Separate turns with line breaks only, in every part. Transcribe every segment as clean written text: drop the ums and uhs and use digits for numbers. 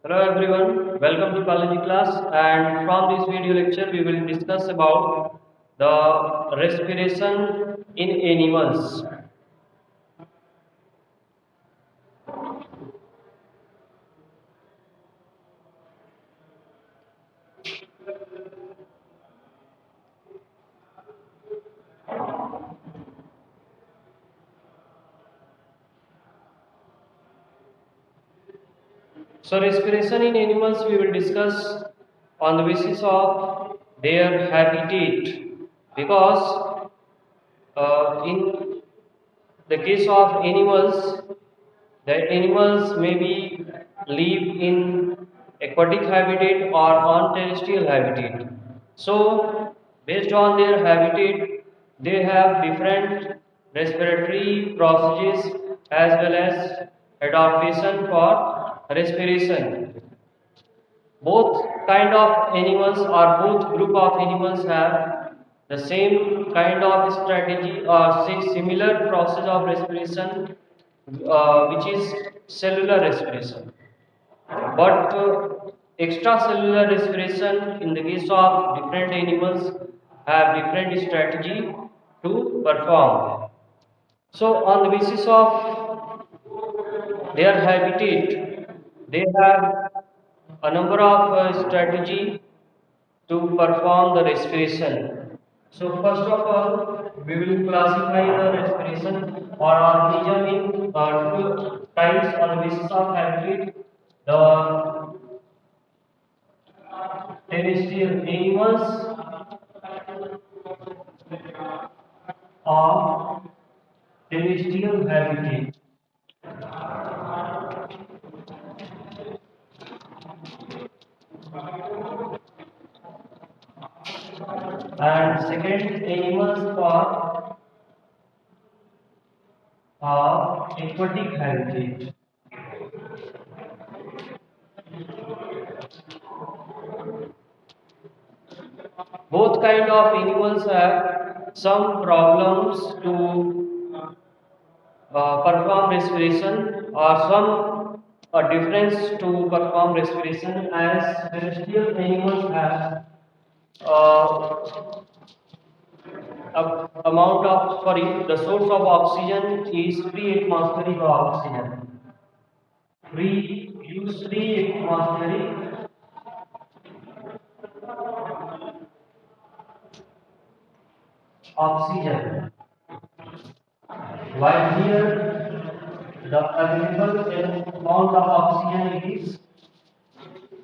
Hello everyone, welcome to biology class, and from this video lecture we will discuss about the respiration in animals. So respiration in animals we will discuss on the basis of their habitat, because in the case of animals, the animals maybe live in aquatic habitat or on terrestrial habitat. So, based on their habitat, they have different respiratory processes as well as adaptation for respiration. Both kind of animals or both group of animals have the same kind of strategy or similar process of respiration, which is cellular respiration. But extracellular respiration in the case of different animals have different strategy to perform. So on the basis of their habitat, they have a number of strategy to perform the respiration. So first of all, we will classify the respiration or organism in two types on the basis of habitat. The terrestrial animals or terrestrial habitat. And second, animals for aquatic habitat. Both kind of animals have some problems to perform respiration or some difference to perform respiration, as terrestrial animals have uh, amount of, sorry, the source of oxygen is free atmospheric oxygen. Free atmospheric oxygen. While here the available amount of oxygen is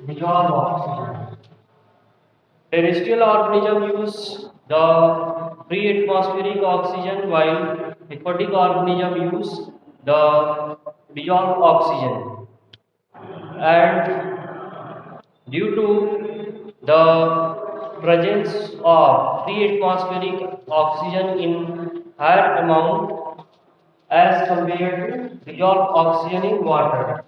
dissolved oxygen. Terrestrial organisms use the free atmospheric oxygen, while aquatic organisms use the dissolved oxygen. And due to the presence of free atmospheric oxygen in higher amount as compared to dissolved oxygen in water.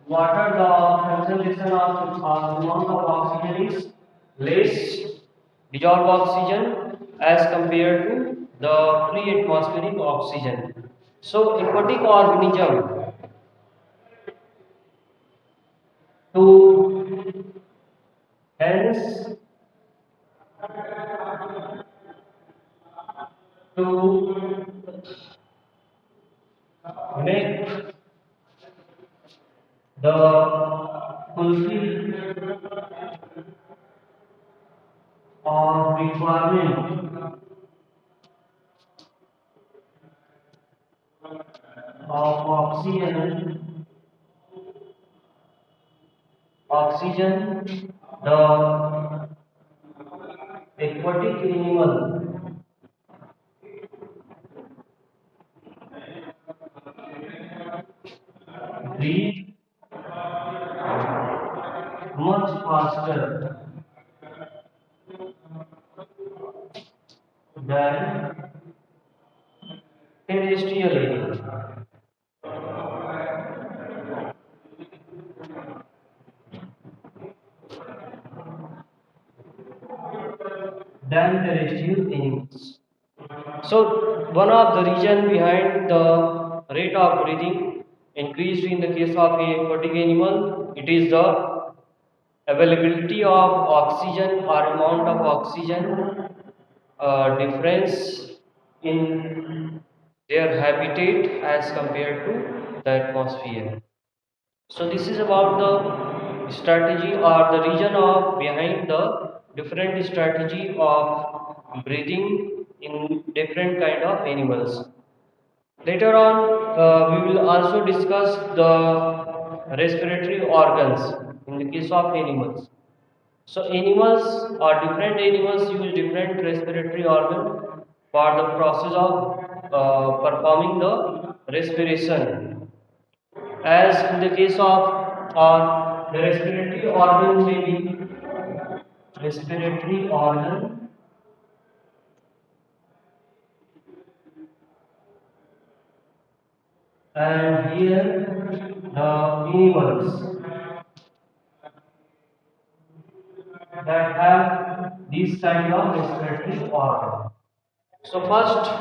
Water, the concentration of amount of oxygen is less dissolved oxygen as compared to the free atmospheric oxygen. So aquatic organism to hence to make the fulfill or requirement of oxygen, the aquatic animal breathe much faster than terrestrial animals. Than terrestrial animals. So one of the reason behind the rate of breathing increased in the case of a aquatic animal, it is the availability of oxygen or amount of oxygen difference in their habitat as compared to the atmosphere. So this is about the strategy or the reason of behind the different strategy of breathing in different kind of animals. Later on, we will also discuss the respiratory organs in the case of animals. So animals or different animals use different respiratory organ for the process of performing the respiration. As in the case of the respiratory organ may be respiratory organ, and here the animals that have this kind of respiratory organ. So first,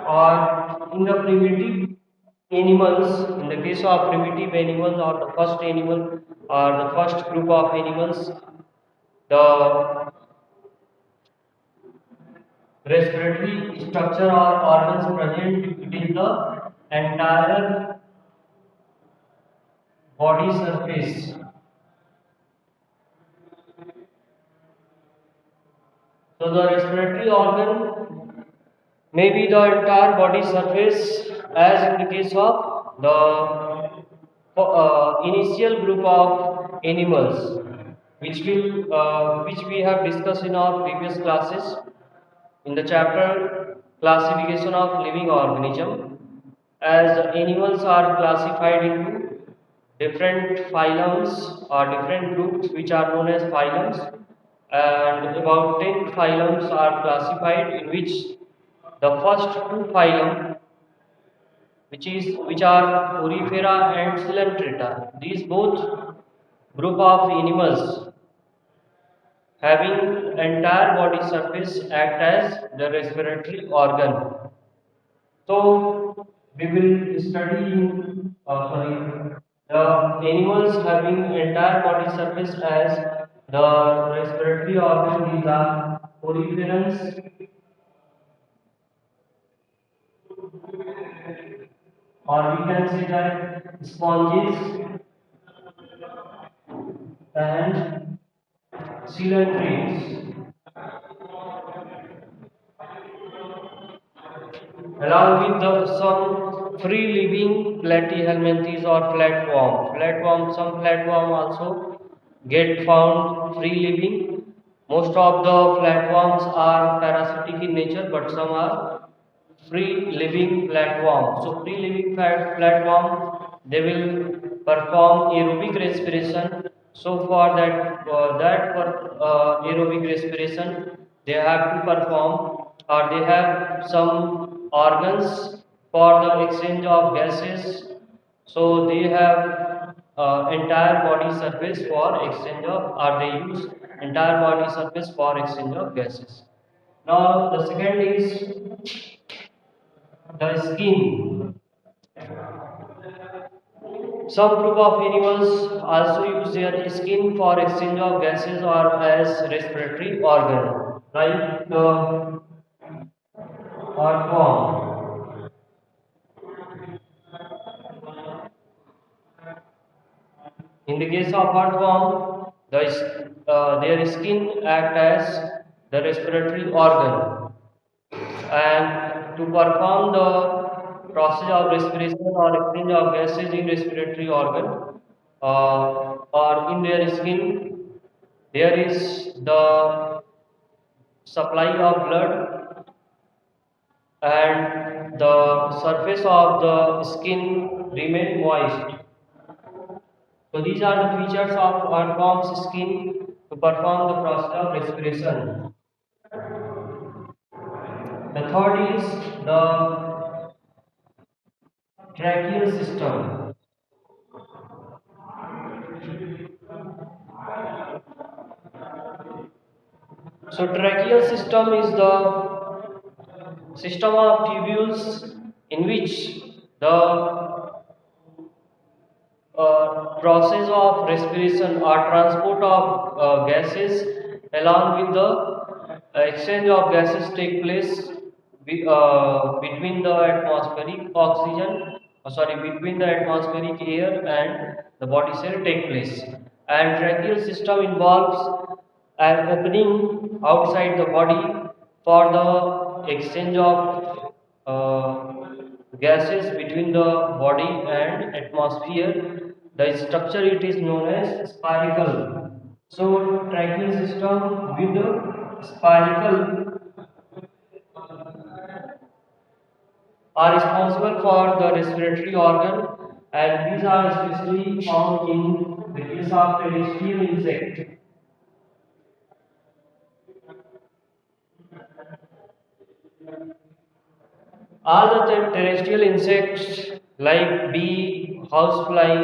or in the primitive animals, in the case of primitive animals or the first animal or the first group of animals, the respiratory structure or organs present, it is the entire body surface. So the respiratory organ may be the entire body surface, as in the case of the initial group of animals, which we have discussed in our previous classes in the chapter classification of living organism. As the animals are classified into different phylums or different groups which are known as phylums, and about 10 phylums are classified, in which the first two phylum, which are Porifera and Coelenterata, these both group of animals having entire body surface act as the respiratory organ. So we will study the animals having entire body surface as the respiratory organ. These are poriferans, or we can say that sponges and coelentrates, along with some free living platyhelminthes or flatworm. Some flatworm also get found free living. Most of the flatworms are parasitic in nature, but some are free living flatworm. So free living flatworm, they will perform aerobic respiration. So for aerobic respiration, they have to perform, or they have some organs for the exchange of gases. So they have entire body surface for exchange of, or they use entire body surface for exchange of gases. Now the second is the skin. Some group of animals also use their skin for exchange of gases or as respiratory organ, like the earthworm. In the case of earthworm, their skin act as the respiratory organ, and to perform the process of respiration or exchange of gases in respiratory organ or in their skin, there is the supply of blood, and the surface of the skin remain moist. So these are the features of earthworm's skin to perform the process of respiration. The third is the tracheal system. So tracheal system is the system of tubules in which the process of respiration or transport of gases along with the exchange of gases take place between the atmospheric oxygen, between the atmospheric air and the body cell take place. And tracheal system involves an opening outside the body for the exchange of gases between the body and atmosphere. The structure it is known as spiracle. So tracheal system with the spiracle are responsible for the respiratory organ, and these are especially found in the case of terrestrial insect. All the terrestrial insects like bee, housefly,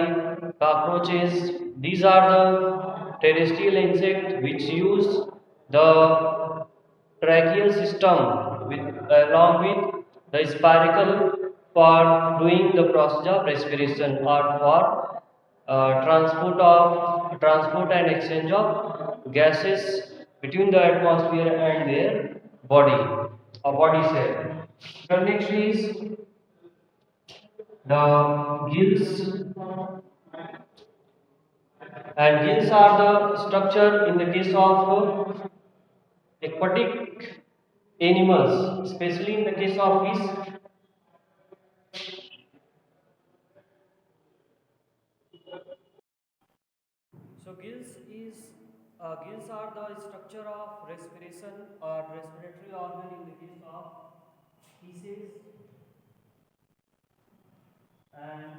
cockroaches, these are the terrestrial insects which use the tracheal system along with the spiracle for doing the process of respiration or for transport and exchange of gases between the atmosphere and their body or body cell. The next is the gills, and gills are the structure in the case of aquatic animals, especially in the case of fish. So gills are the structure of respiration or respiratory organ in the case of fishes and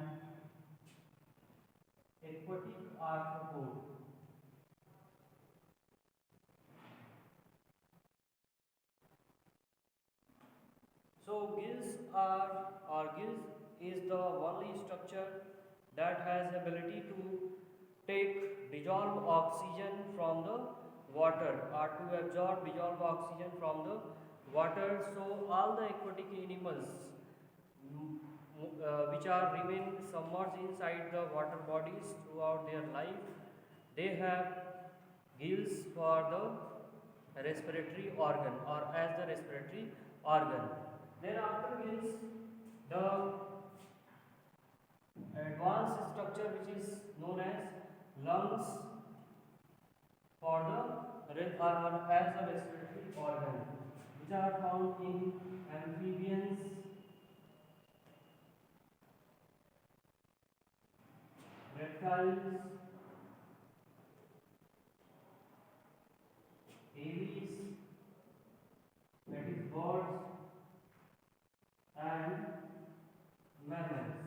aquatic arthropods. So gills is the only structure that has ability to take dissolved oxygen from the water or to absorb dissolved oxygen from the water. So all the aquatic animals which are remain submerged inside the water bodies throughout their life, they have gills for the respiratory organ or as the respiratory organ. Then after gills, the advanced structure which is known as lungs for the or as the respiratory organ, which are found in amphibians, reptiles, aves, that is birds, and mammals.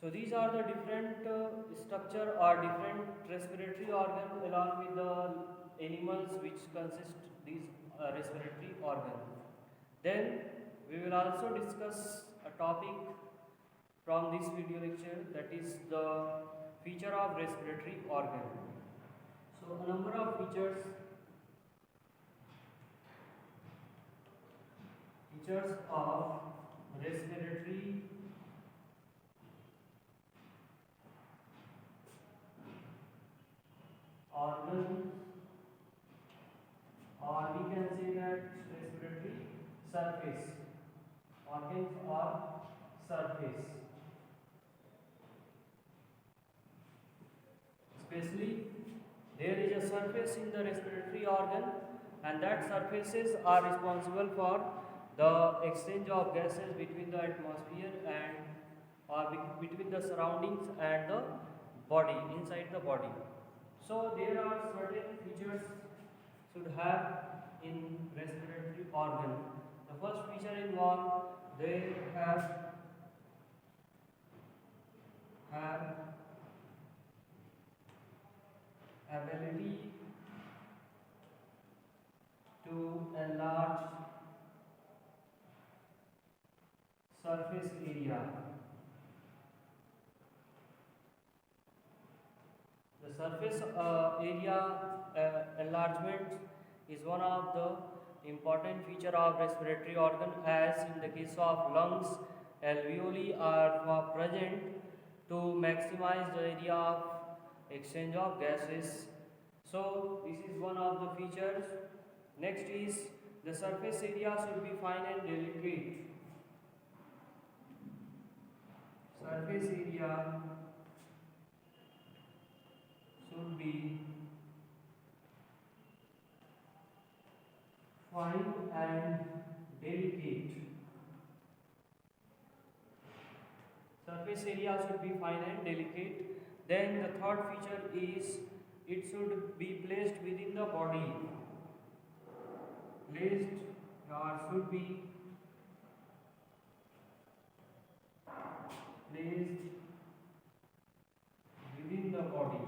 So these are the different structure or different respiratory organ along with the animals which consist these respiratory organ. Then we will also discuss a topic from this video lecture, that is the feature of respiratory organ. So a number of features of respiratory organ, or we can say that respiratory surface, organs or surface. Especially there is a surface in the respiratory organ, and that surfaces are responsible for the exchange of gases between the atmosphere and or between the surroundings and the body, inside the body. So there are certain features should have in respiratory organ. The first feature involved, they have ability to enlarge surface area. The surface area enlargement is one of the important feature of respiratory organ, as in the case of lungs alveoli are present to maximize the area of exchange of gases. So this is one of the features. Next is the surface area should be fine and delicate. Surface area should be fine and delicate. Surface area should be fine and delicate. Then the third feature is it should be placed within the body. Placed or should be placed within the body.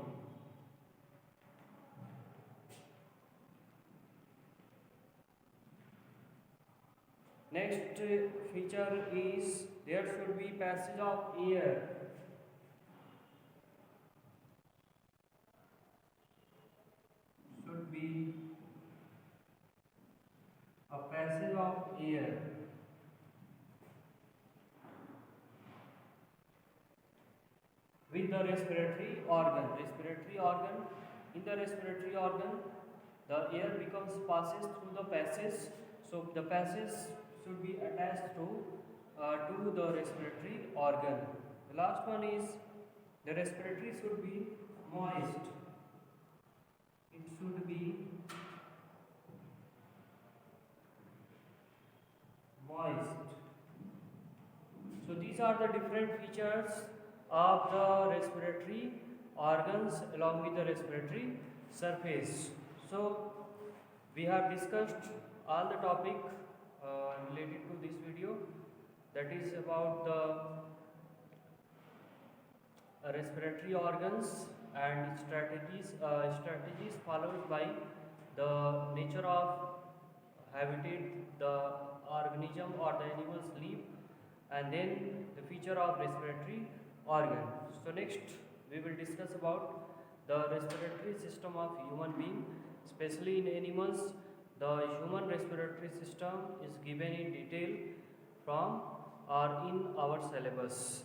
Next feature is there should be passage of air. Should be a passage of air. With the respiratory organ. Respiratory organ. In the respiratory organ, the air passes through the passage. So the passage should be attached to the respiratory organ. The last one is the respiratory should be moist. It should be moist. So these are the different features of the respiratory organs along with the respiratory surface. So we have discussed all the topic related to this video, that is about the respiratory organs and strategies followed by the nature of habitat the organism or the animals live, and then the feature of respiratory organ. So next we will discuss about the respiratory system of human being, especially in animals. The human respiratory system is given in detail from or in our syllabus.